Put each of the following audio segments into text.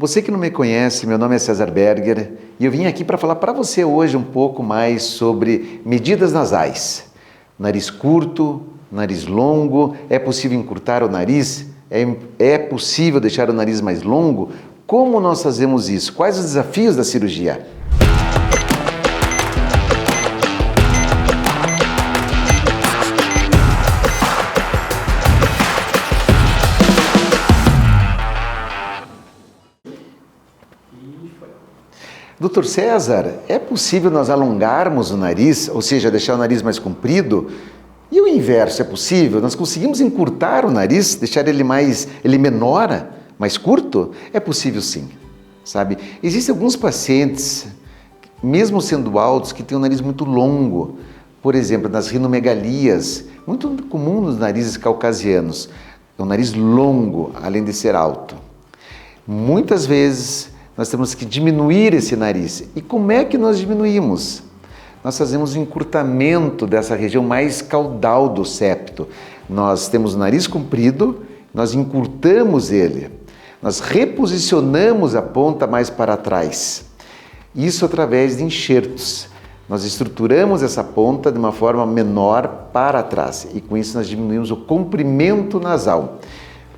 Você que não me conhece, meu nome é César Berger e eu vim aqui para falar para você hoje um pouco mais sobre medidas nasais. Nariz curto, nariz longo, é possível encurtar o nariz? É possível deixar o nariz mais longo? Como nós fazemos isso? Quais os desafios da cirurgia? Doutor César, é possível nós alongarmos o nariz, ou seja, deixar o nariz mais comprido? E o inverso, é possível? Nós conseguimos encurtar o nariz, deixar ele menor, mais curto? É possível sim, sabe? Existem alguns pacientes, mesmo sendo altos, que têm o nariz muito longo. Por exemplo, nas rinomegalias, muito comum nos narizes caucasianos. É um nariz longo, além de ser alto. Muitas vezes nós temos que diminuir esse nariz. E como é que nós diminuímos? Nós fazemos um encurtamento dessa região mais caudal do septo. Nós temos o nariz comprido, nós encurtamos ele. Nós reposicionamos a ponta mais para trás. Isso através de enxertos. Nós estruturamos essa ponta de uma forma menor para trás. E com isso nós diminuímos o comprimento nasal.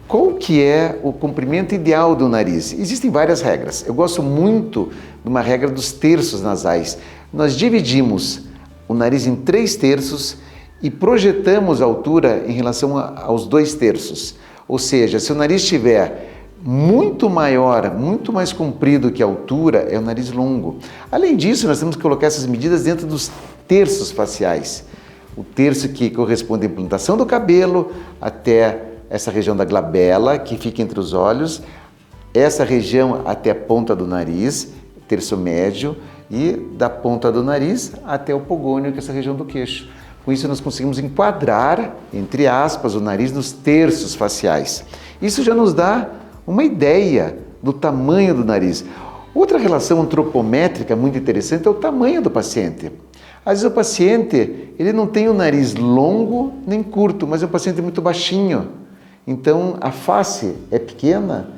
Qual que é o comprimento ideal do nariz? Existem várias regras. Eu gosto muito de uma regra dos terços nasais. Nós dividimos o nariz em 3 terços e projetamos a altura em relação aos 2 terços. Ou seja, se o nariz estiver muito maior, muito mais comprido que a altura, é o nariz longo. Além disso, nós temos que colocar essas medidas dentro dos terços faciais. O terço que corresponde à implantação do cabelo até essa região da glabela, que fica entre os olhos, essa região até a ponta do nariz, terço médio, e da ponta do nariz até o pogônio, que é essa região do queixo. Com isso, nós conseguimos enquadrar, entre aspas, o nariz nos terços faciais. Isso já nos dá uma ideia do tamanho do nariz. Outra relação antropométrica muito interessante é o tamanho do paciente. Às vezes o paciente ele não tem o nariz longo nem curto, mas é um paciente muito baixinho. Então, a face é pequena,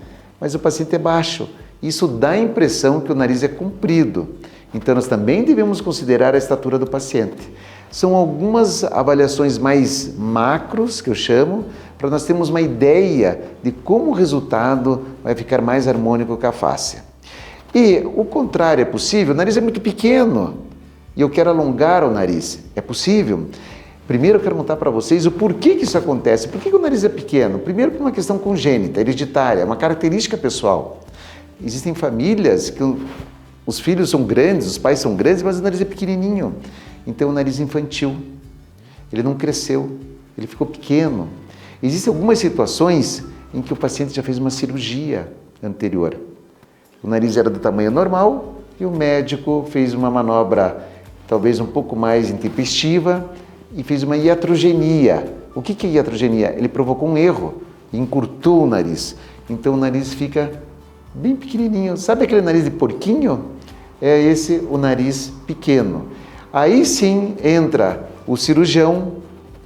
mas o paciente é baixo. Isso dá a impressão que o nariz é comprido. Então, nós também devemos considerar a estatura do paciente. São algumas avaliações mais macros, que eu chamo, para nós termos uma ideia de como o resultado vai ficar mais harmônico com a face. E o contrário é possível? O nariz é muito pequeno e eu quero alongar o nariz. É possível? Primeiro eu quero contar para vocês o porquê que isso acontece. Por que o nariz é pequeno? Primeiro por uma questão congênita, hereditária, uma característica pessoal. Existem famílias que os filhos são grandes, os pais são grandes, mas o nariz é pequenininho. Então o nariz infantil, ele não cresceu, ele ficou pequeno. Existem algumas situações em que o paciente já fez uma cirurgia anterior. O nariz era do tamanho normal e o médico fez uma manobra talvez um pouco mais intempestiva e fez uma iatrogenia. O que é iatrogenia? Ele provocou um erro e encurtou o nariz. Então o nariz fica bem pequenininho. Sabe aquele nariz de porquinho? É esse o nariz pequeno. Aí sim entra o cirurgião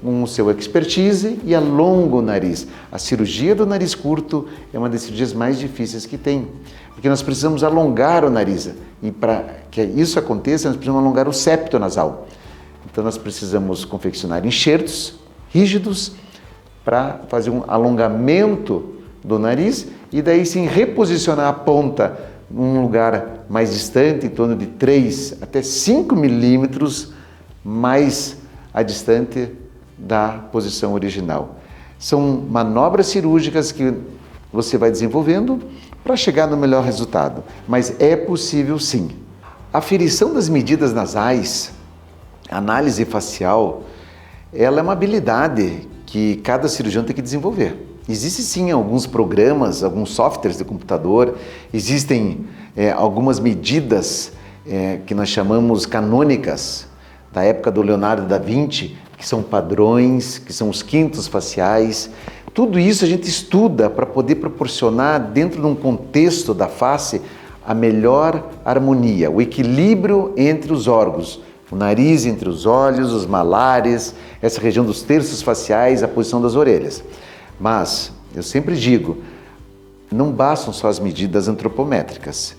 com o seu expertise e alonga o nariz. A cirurgia do nariz curto é uma das cirurgias mais difíceis que tem, porque nós precisamos alongar o nariz. E para que isso aconteça, nós precisamos alongar o septo nasal. Então nós precisamos confeccionar enxertos rígidos para fazer um alongamento do nariz e daí sim reposicionar a ponta num lugar mais distante, em torno de 3 até 5 milímetros mais distante da posição original. São manobras cirúrgicas que você vai desenvolvendo para chegar no melhor resultado, mas é possível sim. A aferição das medidas nasais, a análise facial, ela é uma habilidade que cada cirurgião tem que desenvolver. Existem sim alguns programas, alguns softwares de computador, existem algumas medidas que nós chamamos canônicas, da época do Leonardo da Vinci, que são padrões, que são os quintos faciais. Tudo isso a gente estuda para poder proporcionar, dentro de um contexto da face, a melhor harmonia, o equilíbrio entre os órgãos, o nariz entre os olhos, os malares, essa região dos terços faciais, a posição das orelhas. Mas, eu sempre digo, não bastam só as medidas antropométricas.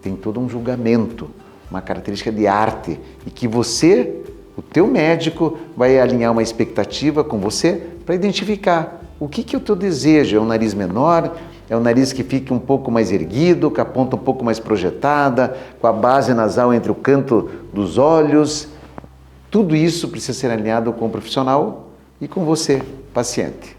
Tem todo um julgamento, uma característica de arte, e que você, o teu médico, vai alinhar uma expectativa com você para identificar o que é o teu desejo. É um nariz menor? É um nariz que fique um pouco mais erguido, com a ponta um pouco mais projetada, com a base nasal entre o canto dos olhos? Tudo isso precisa ser alinhado com o profissional e com você, paciente.